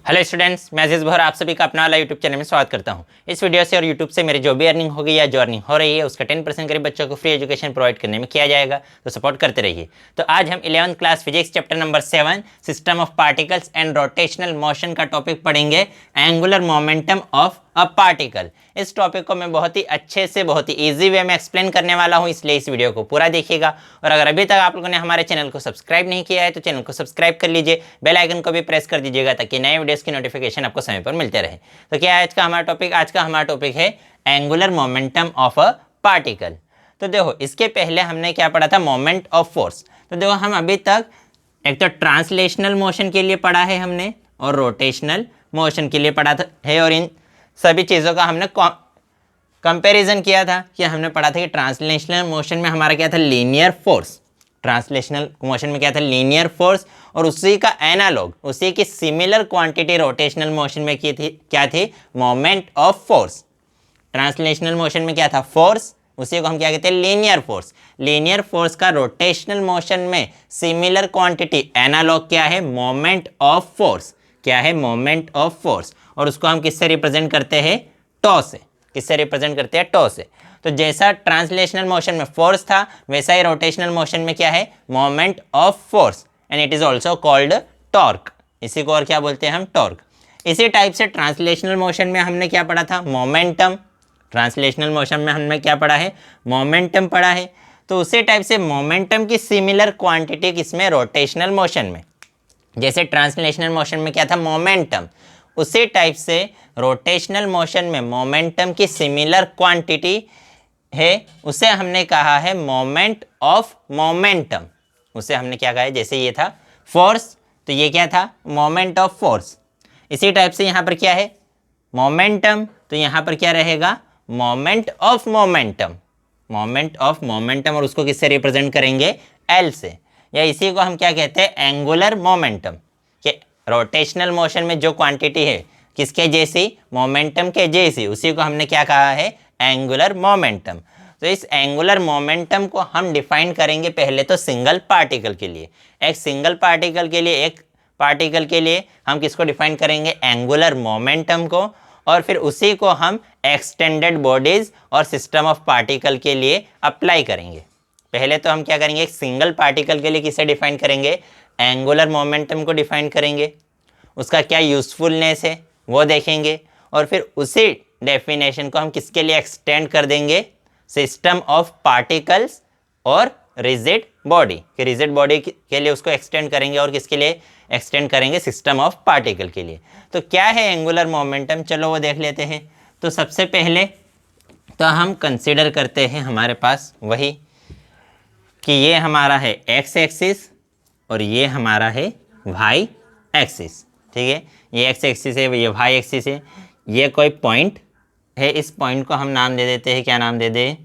Hello students, मैं अजीज भोर आप सभी का अपना वाला यूट्यूब चैनल में स्वागत करता हूं। इस वीडियो से और यूट्यूब से मेरी जो भी अर्निंग होगी या जो अर्निंग हो रही है उसका 10% करीब बच्चों को फ्री एजुकेशन प्रोवाइड करने में किया जाएगा, तो सपोर्ट करते रहिए। तो आज हम 11th class physics chapter number 7 system of particles and rotational motion का टॉपिक पढ़ेंगे, angular momentum of a particle. इस टॉपिक को मैं बहुत ही अच्छे से बहुत ही ईजी वे में एक्सप्लेन करने वाला हूं, इसलिए इस वीडियो को पूरा देखिएगा। और अगर अभी तक आप लोगों ने हमारे चैनल को सब्सक्राइब नहीं किया है तो चैनल को सब्सक्राइब कर लीजिए, बेल आइकन को भी प्रेस कर दीजिएगा ताकि नए वीडियोस की नोटिफिकेशन आपको समय पर मिलते रहे। तो क्या है आज का हमारा टॉपिक? आज का हमारा टॉपिक है angular momentum of a particle. तो देखो, इसके पहले हमने क्या पढ़ा था? Moment of force. तो देखो, हम अभी तक एक तो ट्रांसलेशनल मोशन के लिए पढ़ा है हमने और रोटेशनल मोशन के लिए पढ़ा था है, और इन सभी चीज़ों का हमने कंपैरिजन किया था कि हमने पढ़ा था कि ट्रांसलेशनल मोशन में हमारा क्या था? Linear force. ट्रांसलेशनल मोशन में क्या था? Linear force. और उसी का एनालॉग, उसी की सिमिलर क्वांटिटी रोटेशनल मोशन में की थी, क्या थी? Moment of force. Translational motion में क्या था? फोर्स। उसी को हम क्या कहते हैं? Linear force. लीनियर फोर्स का रोटेशनल मोशन में सिमिलर क्वांटिटी, एनालॉग क्या है? Moment of force. क्या है? Moment of force. और उसको हम किससे रिप्रेजेंट करते हैं? टॉ से। किससे रिप्रेजेंट करते हैं? टॉ से। तो जैसा ट्रांसलेशनल मोशन में फोर्स था, वैसा ही रोटेशनल मोशन में क्या है? Moment of force, and it is also called torque. इसी को और क्या बोलते हैं हम? टॉर्क। इसी टाइप से ट्रांसलेशनल मोशन में हमने क्या पढ़ा था? मोमेंटम। ट्रांसलेशनल मोशन में हमने क्या पढ़ा है? मोमेंटम पढ़ा है। तो उसी टाइप से मोमेंटम की सिमिलर क्वांटिटी किसमें? रोटेशनल मोशन में। जैसे ट्रांसलेशनल मोशन में क्या था? मोमेंटम, उसी टाइप से रोटेशनल मोशन में मोमेंटम की सिमिलर क्वांटिटी है, उसे हमने कहा है मोमेंट ऑफ मोमेंटम। उसे हमने क्या कहा है? जैसे ये था फोर्स, तो ये क्या था? Moment of force. इसी टाइप से यहाँ पर क्या है? मोमेंटम, तो यहाँ पर क्या रहेगा? Moment of momentum. Moment of momentum, और उसको किससे रिप्रेजेंट करेंगे? एल से। या इसी को हम क्या कहते हैं? Angular momentum. कि रोटेशनल मोशन में जो क्वांटिटी है किसके जैसी? मोमेंटम के जैसी, उसी को हमने क्या कहा है? Angular momentum. तो इस एंगुलर मोमेंटम को हम डिफाइन करेंगे पहले तो सिंगल पार्टिकल के लिए। एक सिंगल पार्टिकल के लिए, एक पार्टिकल के लिए हम किसको डिफाइन करेंगे? एंगुलर मोमेंटम को। और फिर उसी को हम एक्सटेंडेड बॉडीज और सिस्टम ऑफ पार्टिकल के लिए अप्लाई करेंगे। पहले तो हम क्या करेंगे? एक सिंगल पार्टिकल के लिए किसे डिफाइन करेंगे? एंगुलर मोमेंटम को डिफाइन करेंगे। उसका क्या यूजफुलनेस है वो देखेंगे, और फिर उसी डेफिनेशन को हम किसके लिए एक्सटेंड कर देंगे? सिस्टम ऑफ पार्टिकल्स और रिजिड बॉडी। कि रिजिड बॉडी के लिए उसको एक्सटेंड करेंगे, और किसके लिए एक्सटेंड करेंगे? सिस्टम ऑफ पार्टिकल के लिए। तो क्या है एंगुलर मोमेंटम? चलो वो देख लेते हैं। तो सबसे पहले तो हम कंसिडर करते हैं, हमारे पास वही कि ये हमारा है एक्स एक्सिस और ये हमारा है वाई एक्सिस। ठीक है, ये एक्स एक्सिस है, ये वाई एक्सिस है। ये कोई पॉइंट है, इस पॉइंट को हम नाम दे देते हैं, क्या नाम दे दे?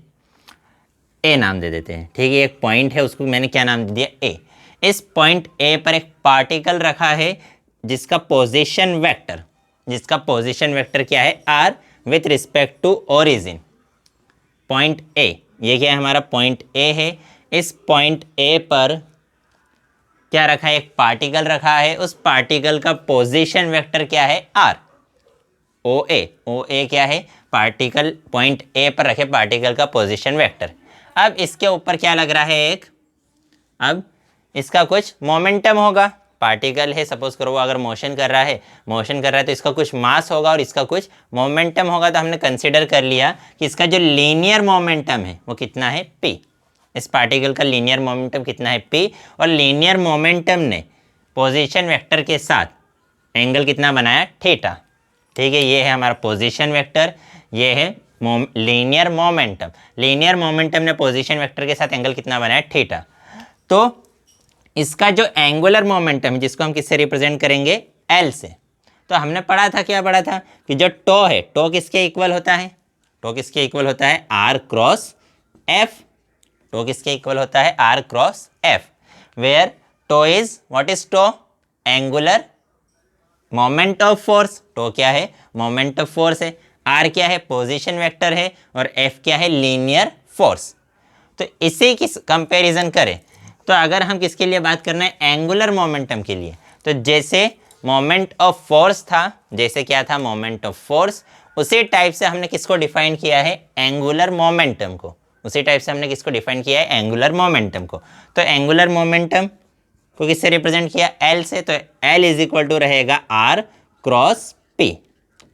ए नाम दे देते हैं। ठीक है, एक पॉइंट है, उसको मैंने क्या नाम दे दिया? ए। इस पॉइंट ए पर एक पार्टिकल रखा है जिसका पोजीशन वेक्टर क्या है? R with respect to origin. Point A, ये क्या है? हमारा पॉइंट ए है। इस पॉइंट ए पर क्या रखा है? एक पार्टिकल रखा है। उस पार्टिकल का पोजीशन वेक्टर क्या है? आर। ओ ए क्या है? पार्टिकल पॉइंट ए पर रखे पार्टिकल का पोजीशन वेक्टर। अब इसके ऊपर क्या लग रहा है? अब इसका कुछ मोमेंटम होगा। पार्टिकल है, सपोज करो, वो अगर मोशन कर रहा है तो इसका कुछ मास होगा और इसका कुछ मोमेंटम होगा। तो हमने कंसिडर कर लिया कि इसका जो लीनियर मोमेंटम है वो कितना है? पी। इस पार्टिकल का लीनियर मोमेंटम कितना है? पी। और लीनियर मोमेंटम ने पोजीशन वेक्टर के साथ एंगल कितना बनाया? थीटा। ठीक है, ये है हमारा पोजीशन वेक्टर, ये है लीनियर मोमेंटम। लीनियर मोमेंटम ने पोजीशन वेक्टर के साथ एंगल कितना बनाया? थीटा। तो इसका जो एंगुलर मोमेंटम है, जिसको हम किससे रिप्रेजेंट करेंगे? एल से। तो हमने पढ़ा था, क्या पढ़ा था? कि जो टो है, टो किसके इक्वल होता है? टो किसके इक्वल होता है? R cross F. टो किसके इक्वल होता है? R cross F. Where tau is, what is tau? Angular moment of force. To क्या है? मोमेंट ऑफ फोर्स है। आर क्या है? पोजीशन वेक्टर है। और एफ क्या है? Linear force. तो इसी की कंपैरिजन करें तो अगर हम किसके लिए बात करना है? एंगुलर मोमेंटम के लिए। तो जैसे मोमेंट ऑफ फोर्स था, जैसे क्या था मोमेंट ऑफ फोर्स, उसी टाइप से हमने किसको डिफाइन किया है, एंगुलर मोमेंटम को। उसी टाइप से हमने किसको डिफाइन किया है, एंगुलर मोमेंटम को। तो एंगुलर मोमेंटम को किससे रिप्रेजेंट किया, एल से। तो एल इज इक्वल टू रहेगा R cross P.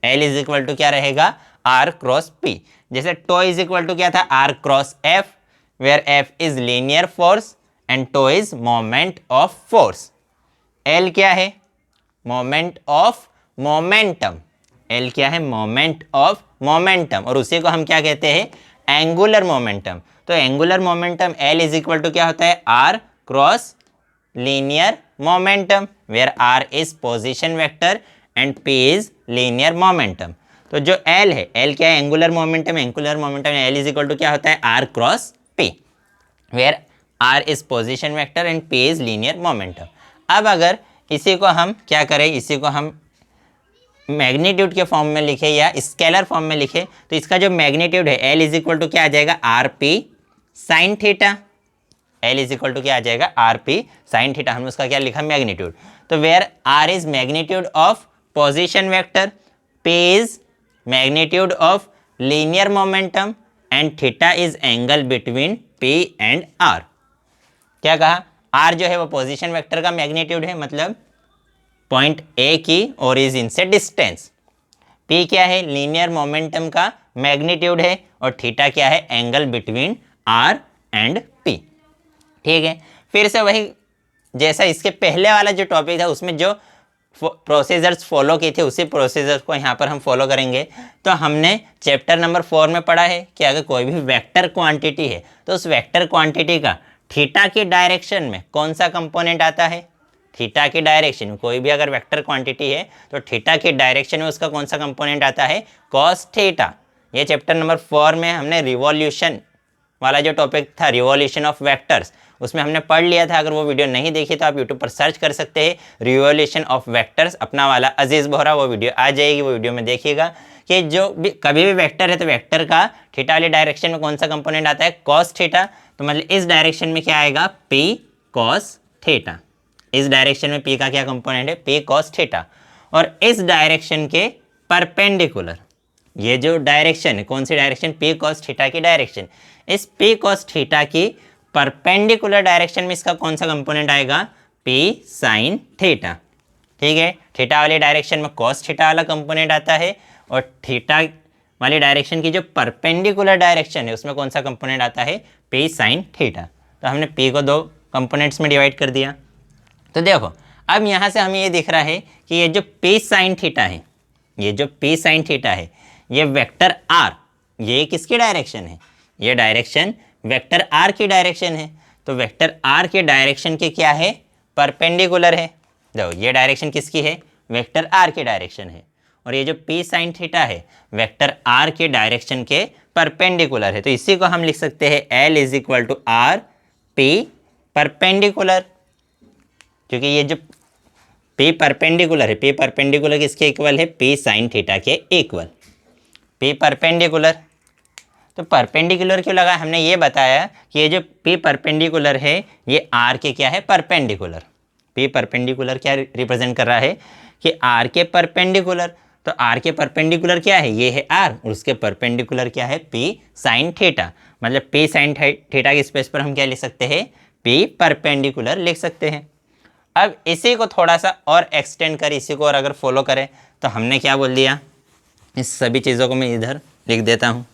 L is equal to क्या रहेगा, आर क्रॉस पी। जैसे टो इज इक्वल टू क्या था, R cross F, where F is linear force and tau is moment of force. L क्या है, moment of momentum. L क्या है, moment of momentum, और उसी को हम क्या कहते हैं, एंगुलर मोमेंटम। तो angular momentum L is equal to क्या होता है, R cross linear momentum, where R is position vector and P is linear momentum. तो जो एल है, एल क्या है, angular momentum. Angular momentum L is equal to क्या होता है, R cross P, where R is position vector and P is linear momentum. अब अगर इसी को हम क्या करें, इसी को हम मैग्नीट्यूड के फॉर्म में लिखे या स्केलर फॉर्म में लिखे, तो इसका जो मैग्नीट्यूड है एल इज इक्वल टू क्या आ जाएगा, R P sine theta. L is equal to क्या आ जाएगा, आर पी साइन थीटा। हमने उसका क्या लिखा, मैग्नीट्यूड। तो where R is magnitude of position vector, P is magnitude of linear momentum and theta is angle between P and R. क्या कहा, आर जो है वो पोजीशन वेक्टर का मैग्नीट्यूड है, मतलब पॉइंट ए की ओरिजिन से डिस्टेंस। पी क्या है, लीनियर मोमेंटम का मैग्नीट्यूड है, और थीटा क्या है, angle between R and P. ठीक है, फिर से वही जैसा इसके पहले वाला जो टॉपिक था उसमें जो प्रोसीजर्स फॉलो की थी, उसी प्रोसीजर्स को यहाँ पर हम फॉलो करेंगे। तो हमने चैप्टर नंबर 4 में पढ़ा है कि अगर कोई भी वेक्टर क्वांटिटी है तो उस वेक्टर क्वांटिटी का थीटा की डायरेक्शन में कौन सा कंपोनेंट आता है, थीटा की डायरेक्शन में। कोई भी अगर वेक्टर क्वांटिटी है तो थीटा की डायरेक्शन में उसका कौन सा कंपोनेंट आता है, कॉस थीटा। ये चैप्टर नंबर 4 में हमने रिवॉल्यूशन वाला जो टॉपिक था, रिवॉल्यूशन ऑफ वेक्टर्स, उसमें हमने पढ़ लिया था। अगर वो वीडियो नहीं देखी तो आप यूट्यूब पर सर्च कर सकते हैं, रिवॉल्यूशन ऑफ वेक्टर्स, अपना वाला अजीज़ बोहरा, वो वीडियो आ जाएगी, वो वीडियो में देखिएगा कि जो भी कभी भी वेक्टर है तो वेक्टर का थीटा वाली डायरेक्शन में कौन सा कंपोनेंट आता है, कॉस थीटा। तो मतलब इस डायरेक्शन में क्या आएगा, पी कॉस थीटा। इस डायरेक्शन में पी का क्या कंपोनेंट है, पी कॉस थीटा। और इस डायरेक्शन के परपेंडिकुलर, ये जो डायरेक्शन है, कौन सी डायरेक्शन, पी कॉस थीटा की डायरेक्शन, इस पी कॉस थीटा की परपेंडिकुलर डायरेक्शन में इसका कौन सा कंपोनेंट आएगा, पी साइन थीटा। ठीक है, थीटा वाली डायरेक्शन में कॉस थीटा वाला कंपोनेंट आता है, और थीटा वाली डायरेक्शन की जो परपेंडिकुलर डायरेक्शन है उसमें कौन सा कंपोनेंट आता है, पी साइन थीटा। तो हमने पी को दो कंपोनेंट्स में डिवाइड कर दिया। तो देखो अब यहाँ से हमें ये दिख रहा है कि ये जो पी साइन थीटा है, ये जो पी साइन थीटा है, ये वेक्टर आर, ये किसकी डायरेक्शन है, ये डायरेक्शन वेक्टर आर की डायरेक्शन है। तो वेक्टर आर के डायरेक्शन के क्या है, परपेंडिकुलर है। देखो ये डायरेक्शन किसकी है, वेक्टर आर की डायरेक्शन है, और ये जो पी साइन थीटा है वेक्टर आर के डायरेक्शन के परपेंडिकुलर है। तो इसी को हम लिख सकते हैं L is equal to R P perpendicular, क्योंकि ये जो पी परपेंडिकुलर है, पी परपेंडिकुलर किसके इक्वल है, पी साइन थीटा के इक्वल, पी परपेंडिकुलर। तो परपेंडिकुलर क्यों लगा, हमने ये बताया कि ये जो पी परपेंडिकुलर है ये आर के क्या है, परपेंडिकुलर। पी परपेंडिकुलर क्या रिप्रेजेंट कर रहा है कि आर के परपेंडिकुलर। तो आर के परपेंडिकुलर क्या है, ये है आर, और उसके परपेंडिकुलर क्या है, पी साइन थीटा। मतलब पी साइन थीटा के स्पेस पर हम क्या लिख सकते हैं, पी परपेंडिकुलर लिख सकते हैं। अब इसी को थोड़ा सा और एक्सटेंड कर, इसी को और अगर फॉलो करें तो हमने क्या बोल दिया, इस सभी चीज़ों को मैं इधर लिख देता हूँ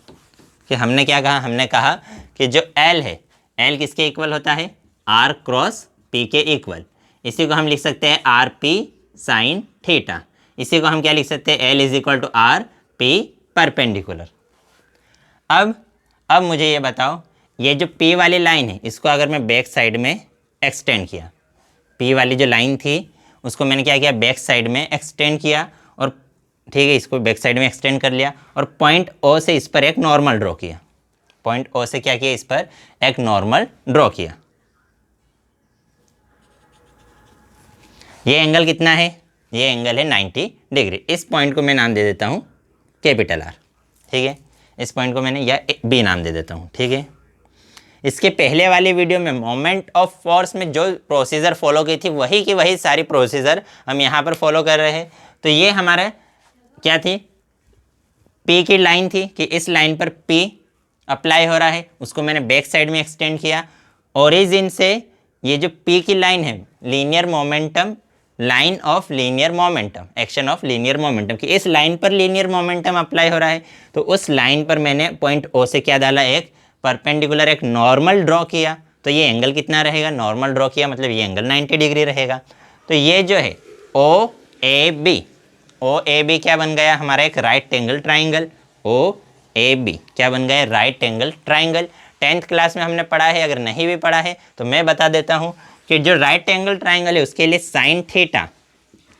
कि हमने क्या कहा, हमने कहा कि जो एल है, एल किसके इक्वल होता है, आर क्रॉस पी के इक्वल। इसी को हम लिख सकते हैं आर पी साइन थीटा। इसी को हम क्या लिख सकते हैं, L is equal to R P perpendicular. अब मुझे ये बताओ, ये जो पी वाली लाइन है इसको अगर मैं बैक साइड में एक्सटेंड किया, पी वाली जो लाइन थी उसको मैंने क्या किया, बैक साइड में एक्सटेंड किया, और ठीक है इसको बैक साइड में एक्सटेंड कर लिया, और पॉइंट ओ से इस पर एक नॉर्मल ड्रॉ किया। पॉइंट ओ से क्या किया, इस पर एक नॉर्मल ड्रॉ किया। ये एंगल कितना है, ये एंगल है 90 डिग्री। इस पॉइंट को मैं नाम दे देता हूँ कैपिटल आर। ठीक है, इस पॉइंट को मैंने या बी नाम दे देता हूँ। ठीक है, इसके पहले वाली वीडियो में मोमेंट ऑफ फोर्स में जो प्रोसीजर फॉलो की थी वही की वही सारी प्रोसीजर हम यहाँ पर फॉलो कर रहे हैं। तो ये हमारा क्या थी, पी की लाइन थी कि इस लाइन पर पी अप्लाई हो रहा है, उसको मैंने बैक साइड में एक्सटेंड किया। ओरिजिन से ये जो पी की लाइन है, linear momentum, line of linear momentum, action of linear momentum, कि इस लाइन पर लीनियर मोमेंटम अप्लाई हो रहा है। तो उस लाइन पर मैंने पॉइंट ओ से क्या डाला, एक परपेंडिकुलर, एक नॉर्मल ड्रॉ किया। तो ये एंगल कितना रहेगा, नॉर्मल ड्रॉ किया मतलब ये एंगल 90 डिग्री रहेगा। तो ये जो है ओ A B, O A B क्या बन गया हमारा, एक right angle triangle. O A B क्या बन गया, right angle triangle. 10th class में हमने पढ़ा है, अगर नहीं भी पढ़ा है तो मैं बता देता हूँ कि जो राइट एंगल ट्राइंगल है उसके लिए साइन थीटा,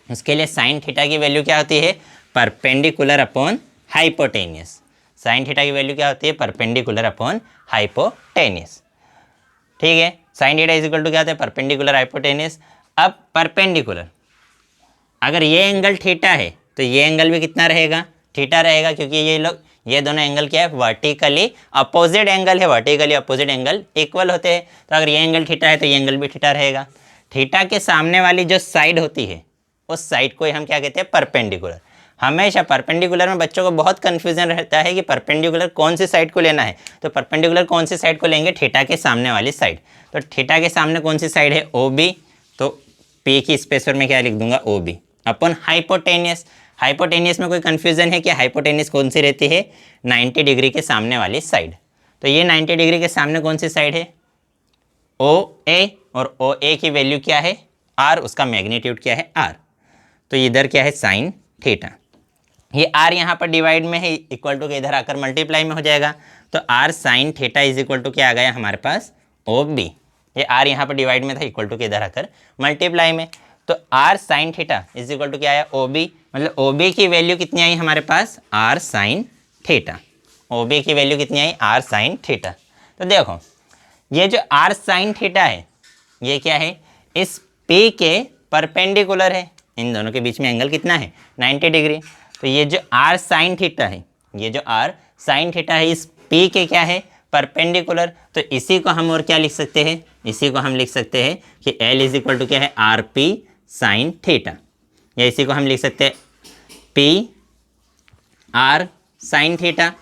उसके लिए साइन थीटा की वैल्यू क्या होती है, perpendicular upon hypotenuse. Sine theta की वैल्यू क्या होती है, परपेंडिकुलर अपॉन हाइपोटेनियस। ठीक है, sine theta is equal to क्या होता है, परपेंडिकुलर हाइपोटेनियस। अब परपेंडिकुलर, अगर ये एंगल थीटा है तो ये एंगल भी कितना रहेगा, थीटा रहेगा, क्योंकि ये दोनों एंगल क्या है, वर्टिकली अपोजिट एंगल है, वर्टिकली अपोजिट एंगल इक्वल होते हैं। तो अगर ये एंगल थीटा है तो ये एंगल भी थीटा रहेगा। थीटा के सामने वाली जो साइड होती है उस साइड को हम क्या कहते हैं, परपेंडिकुलर। हमेशा परपेंडिकुलर में बच्चों को बहुत कन्फ्यूजन रहता है कि परपेंडिकुलर कौन सी साइड को लेना है। तो परपेंडिकुलर कौन सी साइड को लेंगे, थीटा के सामने वाली साइड। तो थीटा के सामने कौन सी साइड है, ओ बी। तो पी की स्पेस पर मैं क्या लिख दूंगा, ओ बी अपन हाइपोटेनियस। हाइपोटेनियस में कोई कन्फ्यूजन है कि हाइपोटेनियस कौन सी रहती है, 90 डिग्री के सामने वाली साइड। तो ये 90 डिग्री के सामने कौन सी साइड है, ओ ए, और ओ ए की वैल्यू क्या है, आर, उसका मैग्नीट्यूड क्या है, आर। तो इधर क्या है, साइन थीटा। ये आर यहाँ पर डिवाइड में है, इक्वल टू के इधर आकर मल्टीप्लाई में हो जाएगा। तो R sine theta is equal to क्या आ गया हमारे पास, ओ बी। ये आर यहाँ पर डिवाइड में था, इक्वल टू के इधर आकर मल्टीप्लाई में। तो R sine theta is equal to क्या आया, ओ बी। मतलब ओ बी की वैल्यू कितनी आई हमारे पास, r sine theta. O b की वैल्यू कितनी आई, आर साइन थीटा। तो देखो ये जो आर साइन थीटा है ये क्या है, इस पी के परपेंडिकुलर है। इन दोनों के बीच में एंगल कितना है, 90 डिग्री। तो ये जो आर साइन थीटा है, ये जो आर साइन थीटा है इस पी के क्या है, परपेंडिकुलर। तो इसी को हम और क्या लिख सकते हैं, इसी को हम लिख सकते हैं कि एल इज इक्वल टू क्या है, आर पी साइन थीटा, या इसी को हम लिख सकते हैं पी आर साइन थीटा।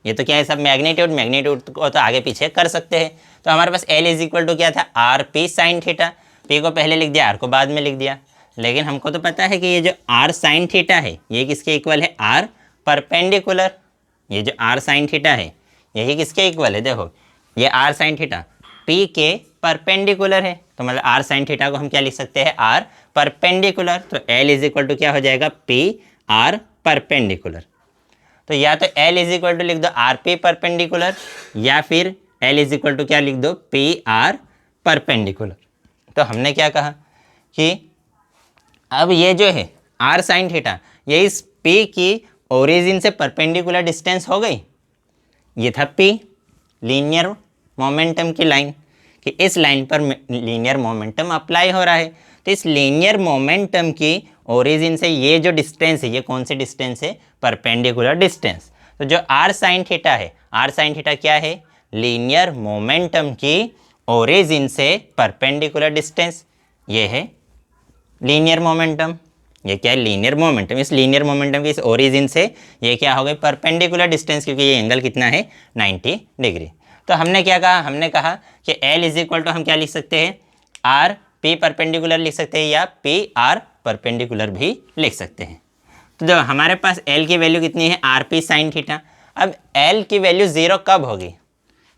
ये तो क्या है सब मैग्नीट्यूड, मैग्नीट्यूड को तो आगे पीछे कर सकते हैं। तो हमारे पास एल इज इक्वल टू क्या था, are P sine theta. P को पहले लिख दिया, आर को बाद में लिख दिया। लेकिन हमको तो पता है कि ये जो आर साइन थीटा है ये किसके इक्वल है, आर परपेंडिकुलर। ये जो आर साइन थीटा है यही किसके इक्वल है, देखो ये आर साइन थीटा पी के परपेंडिकुलर है। तो मतलब आर साइन थीटा को हम क्या लिख सकते हैं, आर परपेंडिकुलर। तो एल इज इक्वल टू क्या हो जाएगा, पी आर परपेंडिकुलर। तो या तो एल इज इक्वल टू लिख दो आर पी परपेंडिकुलर, या फिर एल इज इक्वल टू क्या लिख दो, पी आर परपेंडिकुलर। तो हमने क्या कहा कि अब ये जो है आर साइन थीटा ये इस पी की ओरिजिन से परपेंडिकुलर डिस्टेंस हो गई। ये था पी, लीनियर मोमेंटम की लाइन, कि इस लाइन पर लीनियर मोमेंटम अप्लाई हो रहा है। तो इस लीनियर मोमेंटम की ओरिजिन से ये जो डिस्टेंस है ये कौन सी डिस्टेंस है, परपेंडिकुलर डिस्टेंस। तो जो आर साइन थीटा है, आर साइन थीटा क्या है, लीनियर मोमेंटम की ओरिजिन से परपेंडिकुलर डिस्टेंस। ये है लीनियर मोमेंटम, ये क्या है, लीनियर मोमेंटम। इस लीनियर मोमेंटम की इस ओरिजिन से ये क्या हो गई, परपेंडिकुलर डिस्टेंस, क्योंकि ये एंगल कितना है, 90 डिग्री। तो हमने क्या कहा, हमने कहा कि L इज इक्वल टू हम क्या लिख सकते हैं, आर पी परपेंडिकुलर लिख सकते हैं, या पी आर परपेंडिकुलर भी लिख सकते हैं। तो जब हमारे पास L की वैल्यू कितनी है, आर पी साइन थीटा। अब L की वैल्यू 0 कब होगी,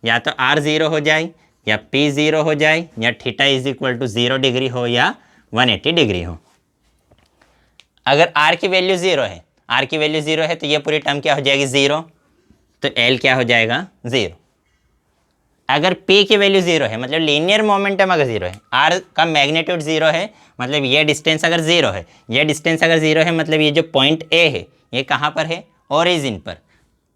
या तो R 0 हो जाए, या P 0 हो जाए, या theta is equal to 0 degree हो, या 180 डिग्री हो। अगर R की वैल्यू 0 है, R की वैल्यू 0 है तो ये पूरी टर्म क्या हो जाएगी, 0। तो L क्या हो जाएगा, 0। अगर P की वैल्यू 0 है, मतलब लीनियर मोमेंटम अगर 0 है, R का मैग्नीट्यूड 0 है, मतलब ये डिस्टेंस अगर 0 है, ये डिस्टेंस अगर 0 है, मतलब ये जो पॉइंट A है ये कहाँ पर है, ओरिजिन पर।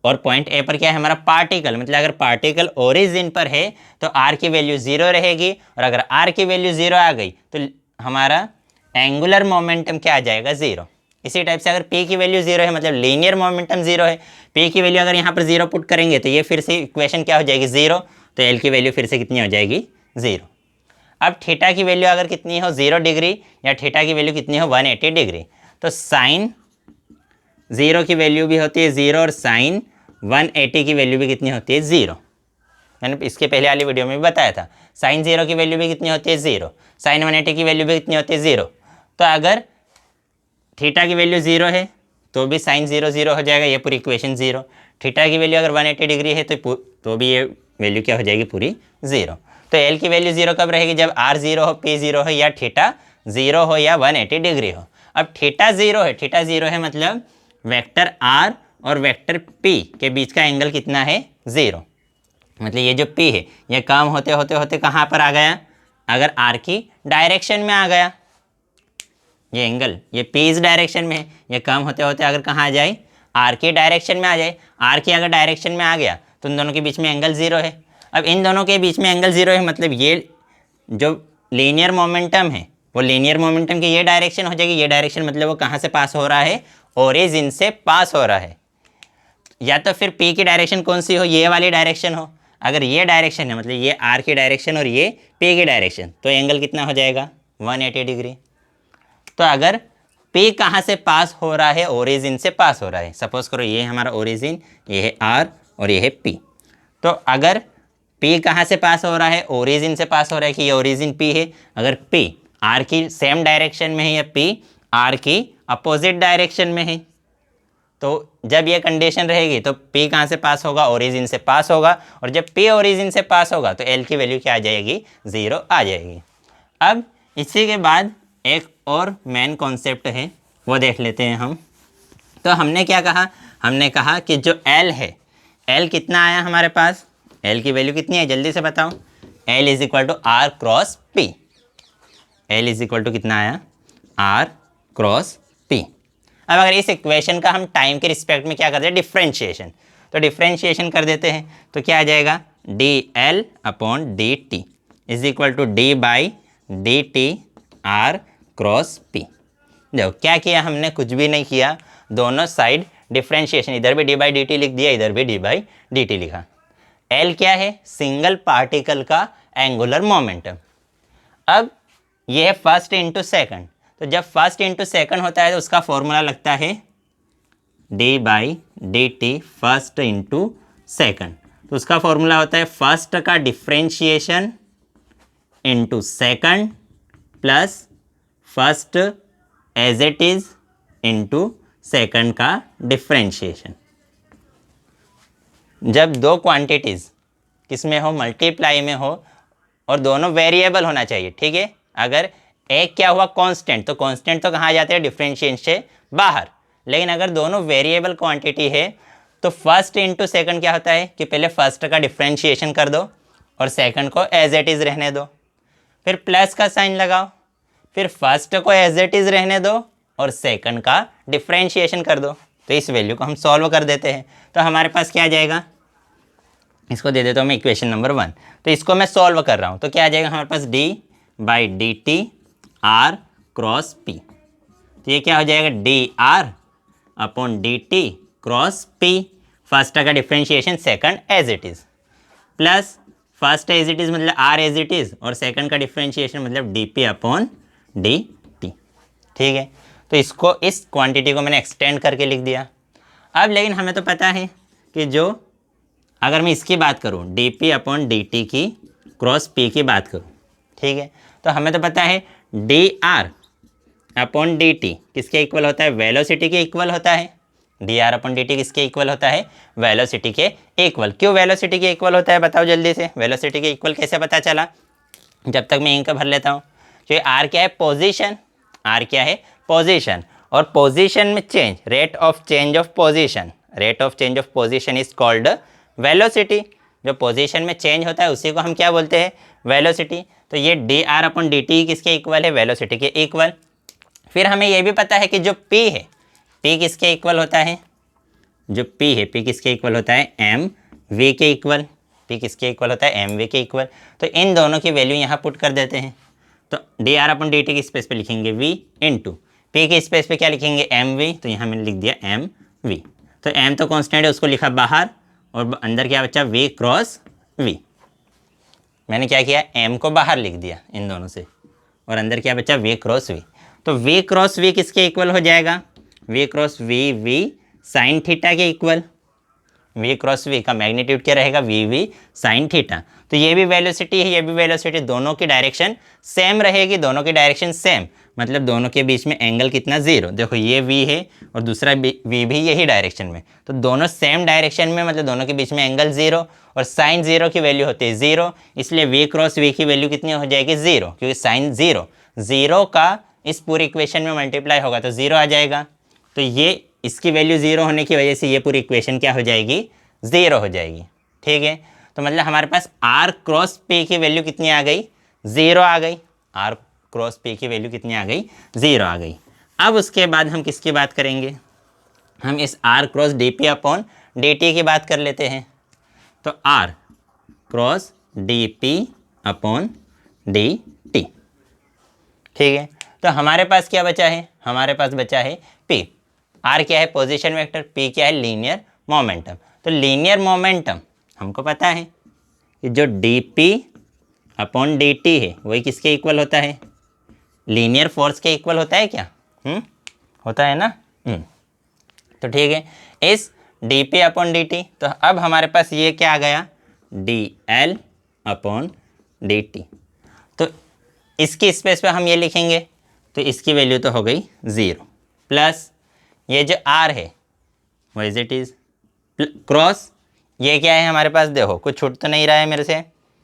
और पॉइंट A पर क्या है हमारा, पार्टिकल। मतलब अगर पार्टिकल ओरिजिन पर है तो R की वैल्यू 0 रहेगी, और अगर R की वैल्यू 0 आ गई तो हमारा एंगुलर मोमेंटम क्या आ जाएगा, 0। इसी टाइप से अगर P की वैल्यू 0 है, मतलब लीनियर मोमेंटम 0 है, P की वैल्यू अगर यहाँ पर 0 पुट करेंगे तो ये फिर से इक्वेशन क्या हो जाएगी, 0। तो एल की वैल्यू फिर से कितनी हो जाएगी 0। अब थीटा की वैल्यू अगर कितनी हो 0 डिग्री या थीटा की वैल्यू कितनी हो 180 डिग्री, तो साइन 0 की वैल्यू भी होती है 0 और साइन 180 की वैल्यू भी कितनी होती है 0। मैंने इसके पहले वाली वीडियो में भी बताया था, साइन 0 की वैल्यू भी कितनी होती है 0, साइन 180 की वैल्यू भी कितनी होती है 0। तो अगर थीटा की वैल्यू 0 है तो भी साइन 0 0 हो जाएगा, ये पूरी इक्वेशन 0। थीटा की वैल्यू अगर 180 डिग्री है तो भी ये वैल्यू क्या हो जाएगी पूरी 0। तो एल की वैल्यू 0 कब रहेगी, जब आर 0 हो, पी 0 हो या थीटा 0 हो या 180 डिग्री हो। अब थीटा 0 है, थीटा 0 है मतलब वेक्टर आर और वेक्टर पी के बीच का एंगल कितना है 0। मतलब ये जो पी है ये काम होते होते होते कहाँ पर आ गया, अगर आर की डायरेक्शन में आ गया, ये एंगल ये पी इस डायरेक्शन में है, ये काम होते होते अगर कहाँ आ जाए, आर की डायरेक्शन में आ जाए। आर की अगर डायरेक्शन में आ गया तो इन दोनों के बीच में एंगल 0 है। अब इन दोनों के बीच में एंगल 0 है मतलब ये जो लीनियर मोमेंटम है वो लीनियर मोमेंटम की ये डायरेक्शन हो जाएगी। ये डायरेक्शन मतलब वो कहाँ से पास हो रहा है, ओरिजिन से पास हो रहा है। या तो फिर पी की डायरेक्शन कौन सी हो, ये वाली डायरेक्शन हो। अगर ये डायरेक्शन है मतलब ये आर की डायरेक्शन और ये पी की डायरेक्शन, तो एंगल कितना हो जाएगा 180 डिग्री। तो अगर P कहाँ से पास हो रहा है, ओरिजिन से पास हो रहा है। सपोज करो ये हमारा ओरिजिन, ये है R और ये है P। तो अगर P कहाँ से पास हो रहा है, ओरिजिन से पास हो रहा है कि ये ओरिजिन P है। अगर P R की सेम डायरेक्शन में है या P R की अपोजिट डायरेक्शन में है, तो जब ये कंडीशन रहेगी तो P कहाँ से पास होगा, ओरिजिन से पास होगा। और जब P ओरिजिन से पास होगा तो L की वैल्यू क्या आ जाएगी 0 आ जाएगी। अब इसी के बाद एक और मेन कॉन्सेप्ट है वो देख लेते हैं हम। तो हमने क्या कहा, हमने कहा कि जो L है, L कितना आया हमारे पास, L की वैल्यू कितनी है जल्दी से बताओ। L is equal to R cross P. L is equal to कितना आया, आर क्रॉस पी। अब अगर इस इक्वेशन का हम टाइम के रिस्पेक्ट में क्या करते हैं, डिफ्रेंशिएशन, तो डिफ्रेंशिएशन कर देते हैं तो क्या आ जाएगा D L upon D T is equal to D by D T R cross P. देखो क्या किया हमने, कुछ भी नहीं किया, दोनों साइड डिफ्रेंशिएशन, इधर भी डी बाई डी टी लिख दिया, इधर भी डी बाई डी टी लिखा। एल क्या है, सिंगल पार्टिकल का एंगुलर मोमेंटम। अब ये है फर्स्ट इंटू सेकंड, तो जब फर्स्ट इंटू सेकंड होता है तो उसका फॉर्मूला लगता है D by D T first into second. तो उसका फॉर्मूला होता है फर्स्ट का differentiation into second plus first as it is into second का डिफ्रेंशिएशन। जब दो क्वांटिटीज़ किस में हो, मल्टीप्लाई में हो, और दोनों वेरिएबल होना चाहिए, ठीक है। अगर एक क्या हुआ कांस्टेंट, तो कांस्टेंट तो कहाँ जाते हैं, डिफ्रेंशिएशन से बाहर। लेकिन अगर दोनों वेरिएबल क्वांटिटी है तो फर्स्ट इंटू सेकंड क्या होता है कि पहले फर्स्ट का डिफ्रेंशिएशन कर दो और सेकंड को एज इट इज़ रहने दो, फिर प्लस का साइन लगाओ, फिर फर्स्ट को एज इट इज़ रहने दो और सेकंड का डिफ्रेंशिएशन कर दो। तो इस वैल्यू को हम सॉल्व कर देते हैं। तो हमारे पास क्या आ जाएगा, इसको दे देता हूँ मैं इक्वेशन नंबर 1। तो इसको मैं सॉल्व कर रहा हूँ तो क्या आ जाएगा हमारे पास d by D T R cross p. तो ये क्या हो जाएगा d r upon D t cross p, first का differentiation second as it is, plus first as it is मतलब आर एज इट इज़ और सेकंड का डिफ्रेंशिएशन मतलब d P upon D T, ठीक है। तो इसको इस क्वांटिटी को मैंने एक्सटेंड करके लिख दिया। अब लेकिन हमें तो पता है कि जो अगर मैं इसकी बात करूँ D P upon D T की क्रॉस पी की बात करूँ, ठीक है, तो हमें तो पता है D r upon D T किसके इक्वल होता है, वेलोसिटी के इक्वल होता है। D r upon D T किसके इक्वल होता है, वेलोसिटी के इक्वल। क्यों वेलोसिटी के इक्वल होता है बताओ जल्दी से, वेलोसिटी के इक्वल कैसे पता चला। जब तक मैं इंक भर लेता हूँ, तो आर क्या है, पोजीशन, आर क्या है, पोजीशन, और पोजीशन में change, rate of change of position, rate of change of position is called velocity. जो पोजीशन में चेंज होता है उसी को हम क्या बोलते हैं, वेलोसिटी। तो ये D r upon D T किसके इक्वल है, वेलोसिटी के इक्वल। फिर हमें ये भी पता है कि जो पी है, पी किसके इक्वल होता है, जो पी है, पी किसके इक्वल होता है, एम वी के इक्वल। पी किसके इक्वल होता है, एम वी के इक्वल। तो इन दोनों की वैल्यू यहाँ पुट कर देते हैं। तो D r upon D T की स्पेस पे लिखेंगे वी इंटू पी के स्पेस पे क्या लिखेंगे, एम वी। तो यहाँ मैंने लिख दिया एम वी। तो एम तो कॉन्स्टेंट है, उसको लिखा बाहर, और अंदर क्या बचा, वी क्रॉस वी। मैंने क्या किया, एम को बाहर लिख दिया इन दोनों से, और अंदर क्या बचा, वी क्रॉस वी। तो वी क्रॉस वी किसके इक्वल हो जाएगा, V cross V V sine theta के इक्वल। वी क्रॉस वी का मैग्नीट्यूड क्या रहेगा, वी वी साइन थीटा। तो ये भी वेलोसिटी है, ये भी वेलोसिटी, दोनों की डायरेक्शन सेम रहेगी, दोनों की डायरेक्शन सेम, मतलब दोनों के बीच में एंगल कितना, जीरो। देखो ये वी है और दूसरा वी भी यही डायरेक्शन में, तो दोनों सेम डायरेक्शन में, मतलब दोनों के बीच में एंगल जीरो, और साइन जीरो की वैल्यू होती है जीरो, इसलिए वी क्रॉस वी की वैल्यू कितनी हो जाएगी, जीरो, क्योंकि साइन जीरो, जीरो का इस पूरी इक्वेशन में मल्टीप्लाई होगा तो जीरो आ जाएगा। तो ये इसकी वैल्यू जीरो होने की वजह से ये पूरी इक्वेशन क्या हो जाएगी, जीरो हो जाएगी। ठीक है, तो मतलब हमारे पास आर क्रॉस पी की वैल्यू कितनी आ गई, जीरो आ गई। आर क्रॉस पी की वैल्यू कितनी आ गई, जीरो आ गई। अब उसके बाद हम किसकी बात करेंगे, हम इस R cross D P upon D T की बात कर लेते हैं। तो R cross D P upon D T. ठीक है, तो हमारे पास क्या बचा है, हमारे पास बचा है पी। आर क्या है, पोजीशन वेक्टर, पी क्या है, लीनियर मोमेंटम। तो लीनियर मोमेंटम हमको पता है कि जो D P upon D T है वही किसके इक्वल होता है, लीनियर फोर्स के इक्वल होता है क्या, होता है ना। तो ठीक है, इस D P upon D t, तो अब हमारे पास ये क्या आ गया, D L upon D t. तो इसकी स्पेस पे हम ये लिखेंगे, तो इसकी वैल्यू तो हो गई ज़ीरो, प्लस ये जो आर है वो एज इट इज़, क्रॉस ये क्या है हमारे पास, देखो कुछ छूट तो नहीं रहा है मेरे से,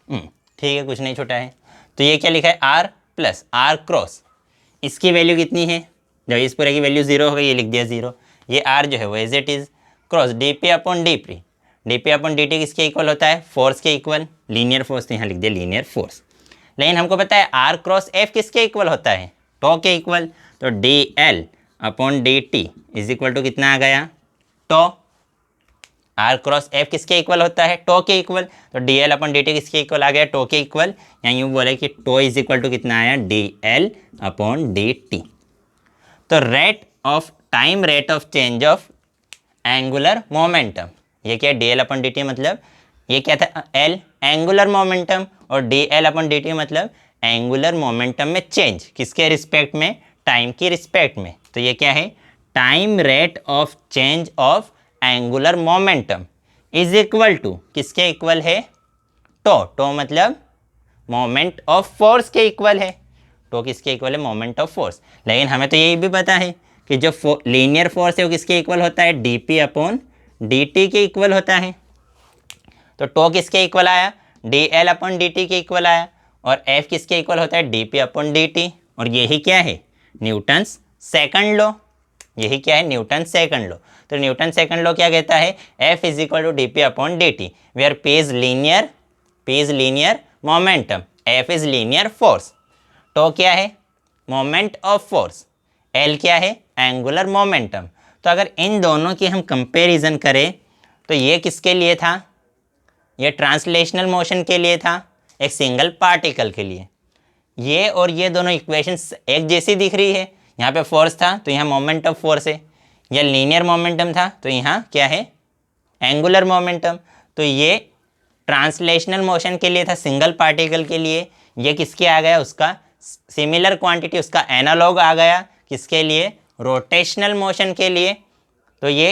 ठीक है कुछ नहीं छूटा है, तो ये क्या लिखा है, आर प्लस आर क्रॉस, इसकी वैल्यू कितनी है, जब इस पूरे की वैल्यू जीरो हो गई, ये लिख दिया जीरो, ये आर जो है वो as it is, cross D P upon D P, D P upon D T किसके इक्वल होता है, फोर्स के इक्वल, लीनियर फोर्स, तो यहाँ लिख दिया लीनियर फोर्स। लेकिन हमको पता है आर क्रॉस एफ किसके इक्वल होता है, टॉ के इक्वल, तो D L upon D T is equal to कितना आ गया, टॉ। आर क्रॉस एफ किसके इक्वल होता है, टॉ के इक्वल, तो D L upon D T किसके इक्वल आ गया, टॉ के इक्वल, या यूँ बोले कि टॉ इज इक्वल टू कितना आया, D L upon D t. तो rate of time, rate of change of angular momentum, ये क्या है, d L upon D t, मतलब ये क्या था, एल एंगुलर मोमेंटम, और d L upon D t मतलब एंगुलर मोमेंटम में चेंज, किसके रिस्पेक्ट में, टाइम की रिस्पेक्ट में। तो ये क्या है, time rate of change of angular momentum is equal to, किसके इक्वल है, टो, टो मतलब मोमेंट ऑफ फोर्स के इक्वल है, टो किसके इक्वल है, मोमेंट ऑफ फोर्स। लेकिन हमें तो यही भी पता है कि जो लीनियर फोर्स है वो किसके इक्वल होता है, D P upon D T के इक्वल होता है। तो टो किसके इक्वल आया, D L upon D T के इक्वल आया, और एफ किसके इक्वल होता है, D P upon D T, और यही क्या है, न्यूटन्स सेकंड लॉ, यही क्या है, न्यूटन सेकंड लॉ। तो न्यूटन सेकंड लॉ क्या कहता है, F is equal to D P upon D T, where P is linear momentum, F is linear force, to क्या है, मोमेंट ऑफ फोर्स, एल क्या है, एंगुलर मोमेंटम। तो अगर इन दोनों की हम कंपैरिजन करें तो ये किसके लिए था, ये ट्रांसलेशनल मोशन के लिए था, एक सिंगल पार्टिकल के लिए। ये और ये दोनों इक्वेशंस एक जैसी दिख रही है, यहाँ पे फोर्स था तो यहाँ मोमेंट ऑफ फोर्स है, यह लीनियर मोमेंटम था तो यहाँ क्या है, एंगुलर मोमेंटम। तो ये ट्रांसलेशनल मोशन के लिए था, सिंगल पार्टिकल के लिए। ये किसके आ गया, उसका सिमिलर क्वांटिटी, उसका एनालॉग आ गया किसके लिए, रोटेशनल मोशन के लिए। तो ये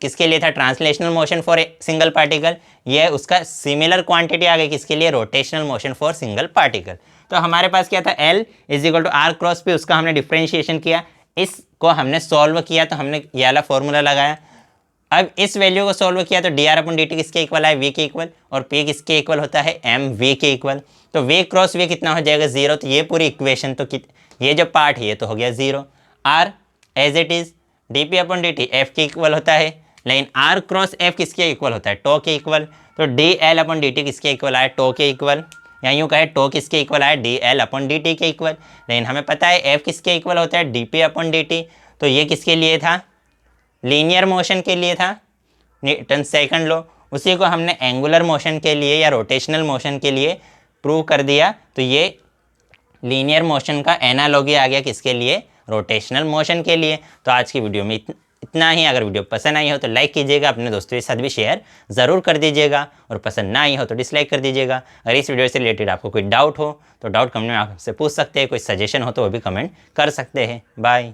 किसके लिए था, translational motion for a single particle, ये उसका सिमिलर क्वांटिटी आ गई किसके लिए, rotational motion for single particle. तो हमारे पास क्या था, L is equal to R cross P, उसका हमने डिफ्रेंशिएशन किया, इसको हमने सॉल्व किया तो हमने ये वाला फॉर्मूला लगाया। अब इस वैल्यू को सॉल्व किया तो D r upon D T किसके इक्वल है, वी के इक्वल, और पी किसके इक्वल होता है, एम वी के इक्वल। तो वी क्रॉस वी कितना हो जाएगा, जीरो। तो ये पूरी इक्वेशन तो ये जो पार्ट है ये तो हो गया zero. R as it is D P upon D T F के इक्वल होता है, लेकिन आर क्रॉस एफ किसके इक्वल होता है, टो के इक्वल। तो D L upon D T किसके इक्वल आया, टो के इक्वल, या यूँ कहे टो किसके इक्वल आया, D L upon D T के इक्वल। लेकिन हमें पता है एफ किसके इक्वल होता है, D P upon D t. तो ये किसके लिए था, लीनियर मोशन के लिए था, न्यूटन सेकंड लॉ। उसी को हमने एंगुलर मोशन के लिए या रोटेशनल मोशन के लिए प्रूव कर दिया। तो ये लीनियर मोशन का एनालॉगी आ गया किसके लिए, रोटेशनल मोशन के लिए। तो आज की वीडियो में इतना ही। अगर वीडियो पसंद आई हो तो लाइक कीजिएगा, अपने दोस्तों के साथ भी शेयर ज़रूर कर दीजिएगा, और पसंद ना आई हो तो डिसलाइक कर दीजिएगा। अगर इस वीडियो से रिलेटेड आपको कोई डाउट हो तो डाउट कमेंट में आपसे पूछ सकते हैं, कोई सजेशन हो तो वो भी कमेंट कर सकते हैं। बाय।